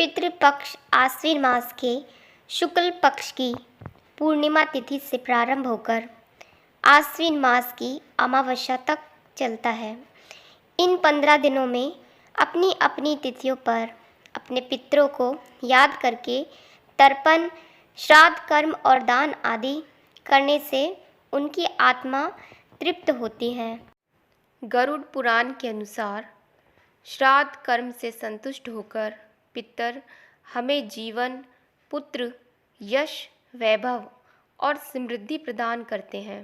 पितृपक्ष आश्विन मास के शुक्ल पक्ष की पूर्णिमा तिथि से प्रारंभ होकर आश्विन मास की अमावस्या तक चलता है। इन 15 दिनों में अपनी अपनी तिथियों पर अपने पितरों को याद करके तर्पण, श्राद्ध, कर्म और दान आदि करने से उनकी आत्मा तृप्त होती है। गरुड़ पुराण के अनुसार श्राद्ध कर्म से संतुष्ट होकर पितर हमें जीवन, पुत्र, यश, वैभव और समृद्धि प्रदान करते हैं।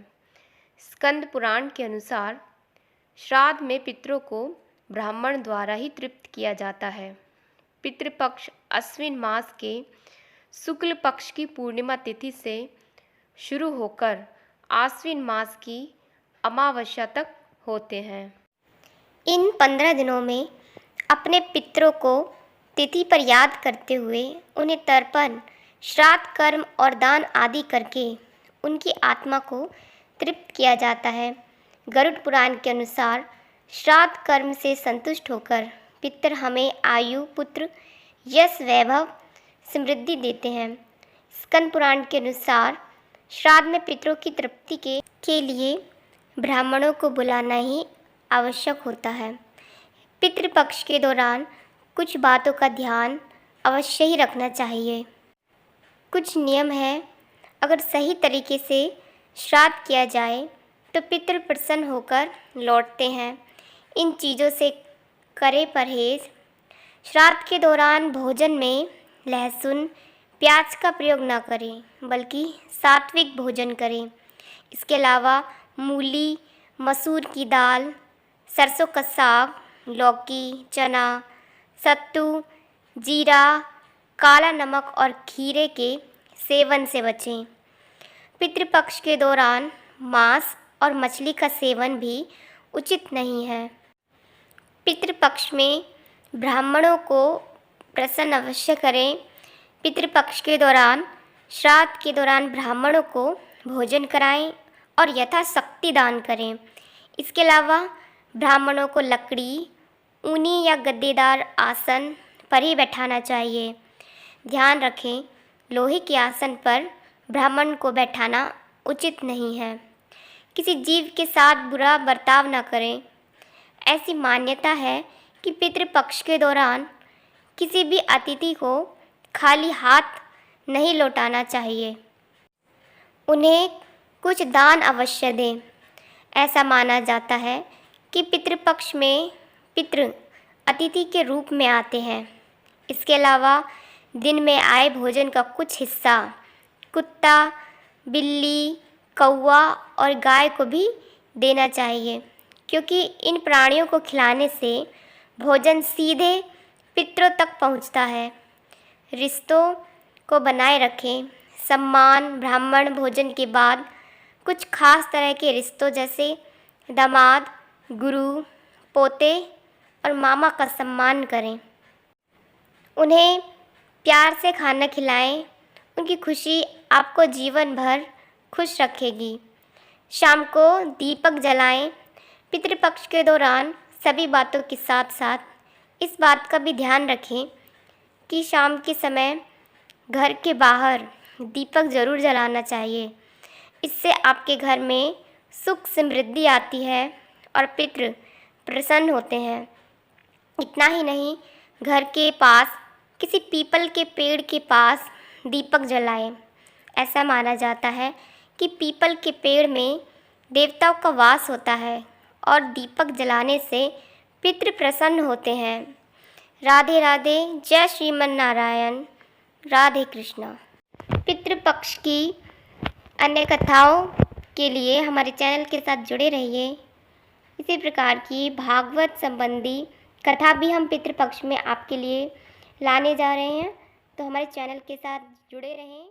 स्कंद पुराण के अनुसार श्राद्ध में पितरों को ब्राह्मण द्वारा ही तृप्त किया जाता है। पितृपक्ष अश्विन मास के शुक्ल पक्ष की पूर्णिमा तिथि से शुरू होकर आश्विन मास की अमावस्या तक होते हैं। इन 15 दिनों में अपने पितरों को तिथि पर याद करते हुए उन्हें तर्पण, श्राद्ध, कर्म और दान आदि करके उनकी आत्मा को तृप्त किया जाता है। गरुड़ पुराण के अनुसार श्राद्ध कर्म से संतुष्ट होकर पितर हमें आयु, पुत्र, यश, वैभव, समृद्धि देते हैं। स्कंद पुराण के अनुसार श्राद्ध में पितरों की तृप्ति के लिए ब्राह्मणों को बुलाना ही आवश्यक होता है। पितृपक्ष के दौरान कुछ बातों का ध्यान अवश्य ही रखना चाहिए। कुछ नियम हैं। अगर सही तरीके से श्राद्ध किया जाए तो पितृ प्रसन्न होकर लौटते हैं। इन चीज़ों से करें परहेज। श्राद्ध के दौरान भोजन में लहसुन, प्याज का प्रयोग न करें, बल्कि सात्विक भोजन करें। इसके अलावा मूली, मसूर की दाल, सरसों का साग, लौकी, चना, सत्तू, जीरा, काला नमक और खीरे के सेवन से बचें। पितृपक्ष के दौरान मांस और मछली का सेवन भी उचित नहीं है। पितृपक्ष में ब्राह्मणों को प्रसन्न अवश्य करें। पितृपक्ष के दौरान श्राद्ध के दौरान ब्राह्मणों को भोजन कराएं और यथाशक्ति दान करें। इसके अलावा ब्राह्मणों को लकड़ी, ऊनी या गद्देदार आसन पर ही बैठाना चाहिए। ध्यान रखें, लोहे के आसन पर ब्राह्मण को बैठाना उचित नहीं है। किसी जीव के साथ बुरा बर्ताव न करें। ऐसी मान्यता है कि पितृपक्ष के दौरान किसी भी अतिथि को खाली हाथ नहीं लौटाना चाहिए। उन्हें कुछ दान अवश्य दें। ऐसा माना जाता है कि पितृपक्ष में पितृ अतिथि के रूप में आते हैं। इसके अलावा दिन में आए भोजन का कुछ हिस्सा कुत्ता, बिल्ली, कौवा और गाय को भी देना चाहिए, क्योंकि इन प्राणियों को खिलाने से भोजन सीधे पितरों तक पहुंचता है। रिश्तों को बनाए रखें। सम्मान। ब्राह्मण भोजन के बाद कुछ खास तरह के रिश्तों जैसे दामाद, गुरु, पोते और मामा का सम्मान करें। उन्हें प्यार से खाना खिलाएं। उनकी खुशी आपको जीवन भर खुश रखेगी। शाम को दीपक जलाएं। पितृपक्ष के दौरान सभी बातों के साथ साथ इस बात का भी ध्यान रखें कि शाम के समय घर के बाहर दीपक ज़रूर जलाना चाहिए। इससे आपके घर में सुख समृद्धि आती है और पितृ प्रसन्न होते हैं। इतना ही नहीं, घर के पास किसी पीपल के पेड़ के पास दीपक जलाएं। ऐसा माना जाता है कि पीपल के पेड़ में देवताओं का वास होता है और दीपक जलाने से पितृ प्रसन्न होते हैं। राधे राधे। जय श्रीमन नारायण। राधे कृष्णा। पितृपक्ष की अन्य कथाओं के लिए हमारे चैनल के साथ जुड़े रहिए। इसी प्रकार की भागवत संबंधी कथा भी हम पितृपक्ष में आपके लिए लाने जा रहे हैं, तो हमारे चैनल के साथ जुड़े रहें।